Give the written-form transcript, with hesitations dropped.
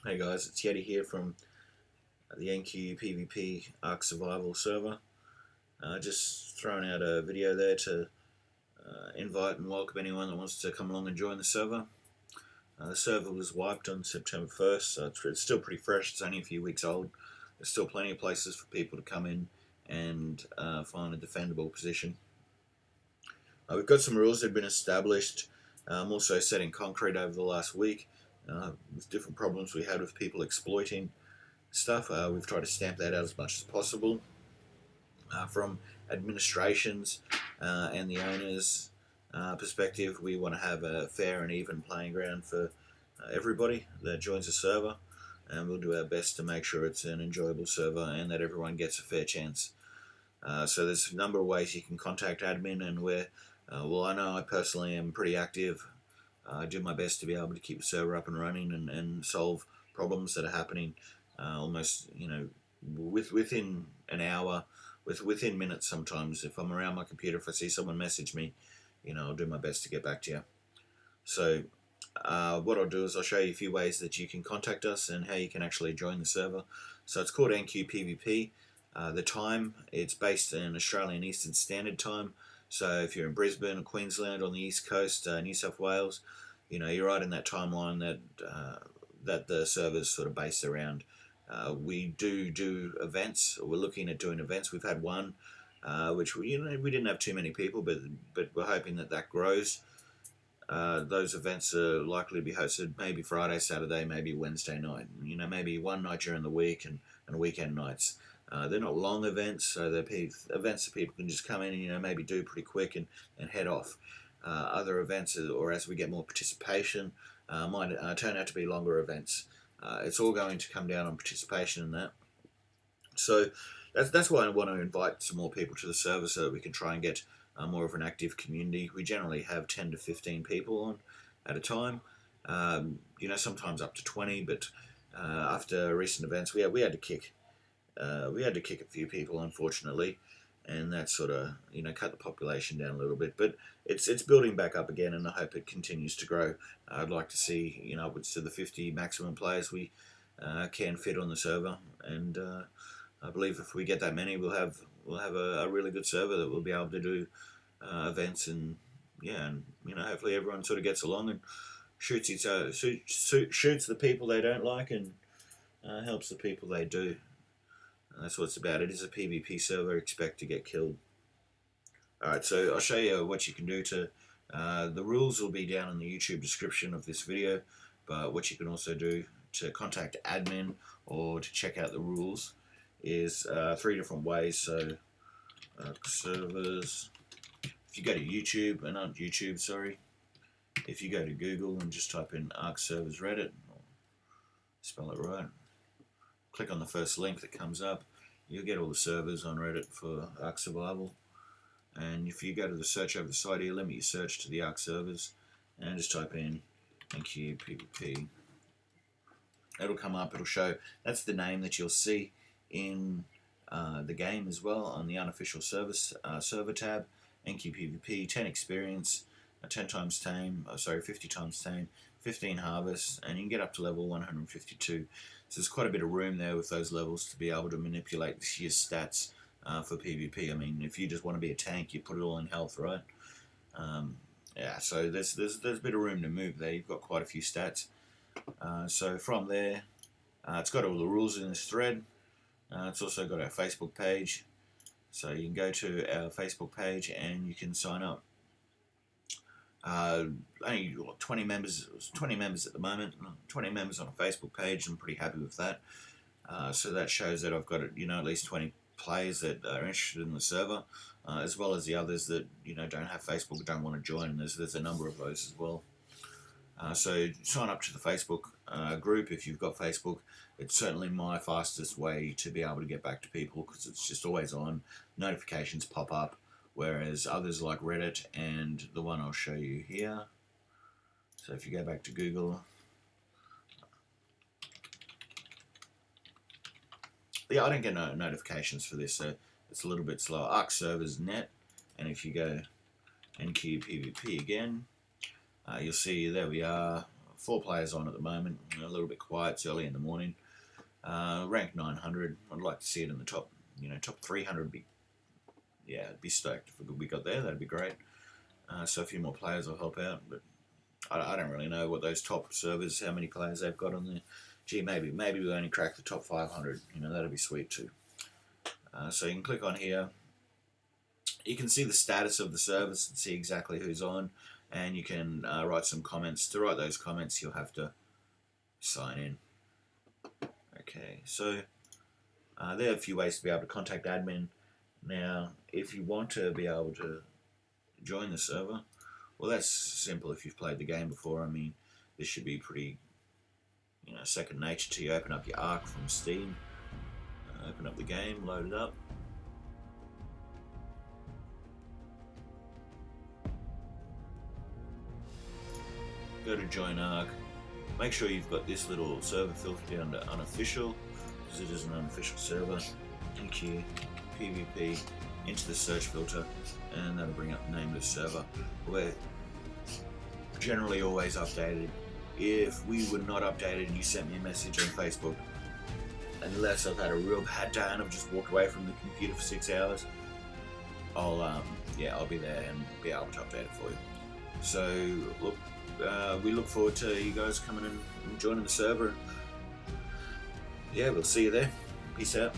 Hey guys, it's Yeti here from the NQPVP Ark Survival server. Just throwing out a video there to invite and welcome anyone that wants to come along and join the server. The server was wiped on September 1st, so it's still pretty fresh. It's only a few weeks old. There's still plenty of places for people to come in and find a defendable position. We've got some rules that have been established. Also set in concrete over the last week with different problems we had with people exploiting stuff. We've tried to stamp that out as much as possible from administrations and the owners' perspective. We want to have a fair and even playing ground for everybody that joins the server, and we'll do our best to make sure it's an enjoyable server and that everyone gets a fair chance. So there's a number of ways you can contact admin, and well, I know I personally am pretty active. I do my best to be able to keep the server up and running and solve problems that are happening almost, within an hour, within minutes sometimes. If I'm around my computer, if I see someone message me, I'll do my best to get back to you. So what I'll do is I'll show you a few ways that you can contact us and how you can actually join the server. So it's called NQPVP. The time, it's based in Australian Eastern Standard Time. So if you're in Brisbane or Queensland on the East Coast, New South Wales, you're right in that timeline that the server's sort of based around. We do events. We're looking at doing events. We've had one, which we didn't have too many people, but we're hoping that grows. Those events are likely to be hosted maybe Friday, Saturday, maybe Wednesday night. Maybe one night during the week and weekend nights. They're not long events, so they're events that people can just come in and maybe do pretty quick and head off. Other events, or as we get more participation, might turn out to be longer events. It's all going to come down on participation in that. So that's why I want to invite some more people to the server so that we can try and get more of an active community. We generally have 10 to 15 people on at a time. Sometimes up to 20, but after recent events, we had to kick a few people, unfortunately, and that sort of cut the population down a little bit. But it's building back up again, and I hope it continues to grow. I'd like to see upwards to the 50 maximum players we can fit on the server, and I believe if we get that many, we'll have a really good server that we'll be able to do events and hopefully everyone sort of gets along and shoots the people they don't like and helps the people they do. And that's what it's about. It is a PvP server. Expect to get killed. Alright, so I'll show you what you can do to... the rules will be down in the YouTube description of this video, but what you can also do to contact admin or to check out the rules is 3 different ways. So servers, if you go to YouTube, not YouTube, sorry, if you go to Google and just type in Ark Servers Reddit, spell it right, click on the first link that comes up, you'll get all the servers on Reddit for Ark Survival. And if you go to the search over the side here, limit your search to the Ark servers and just type in NQPVP. It'll come up, it'll show, that's the name that you'll see in the game as well on the unofficial server tab. NQPVP, 10 experience, 10 times tame, 50 times tame, 15 harvest, and you can get up to level 152. So there's quite a bit of room there with those levels to be able to manipulate your stats for PvP. I mean, if you just want to be a tank, you put it all in health, right? So there's a bit of room to move there. You've got quite a few stats. So from there, it's got all the rules in this thread. It's also got our Facebook page. So you can go to our Facebook page and you can sign up. Only 20 members at the moment. 20 members on a Facebook page. I'm pretty happy with that. So that shows that I've got at least 20 players that are interested in the server, as well as the others that don't have Facebook, don't want to join. And there's a number of those as well. So sign up to the Facebook group if you've got Facebook. It's certainly my fastest way to be able to get back to people because it's just always on. Notifications pop up, whereas others like Reddit and the one I'll show you here. So if you go back to Google, yeah, I don't get notifications for this, so it's a little bit slower. Ark servers net, and if you go NQPVP again, you'll see there we are, 4 players on at the moment. A little bit quiet. It's early in the morning. Rank 900. I'd like to see it in the top, top 300. It'd be stoked if we got there. That'd be great. So a few more players will help out, but I don't really know what those top servers, how many players they've got on there. Gee, maybe we only crack the top 500. That'd be sweet too. So you can click on here. You can see the status of the servers and see exactly who's on, and you can write some comments. To write those comments, you'll have to sign in. Okay, so there are a few ways to be able to contact admin. Now, if you want to be able to join the server, well, that's simple if you've played the game before. I mean, this should be pretty, second nature to you. Open up your Arc from Steam, open up the game, load it up. Go to Join Arc. Make sure you've got this little server filter down to unofficial, because it is an unofficial server. NQPVP, into the search filter, and that'll bring up the name of the server. We're generally always updated. If we were not updated and you sent me a message on Facebook, unless I've had a real bad day and I've just walked away from the computer for 6 hours, I'll be there and be able to update it for you. So look, we look forward to you guys coming in and joining the server. Yeah, we'll see you there. Peace out.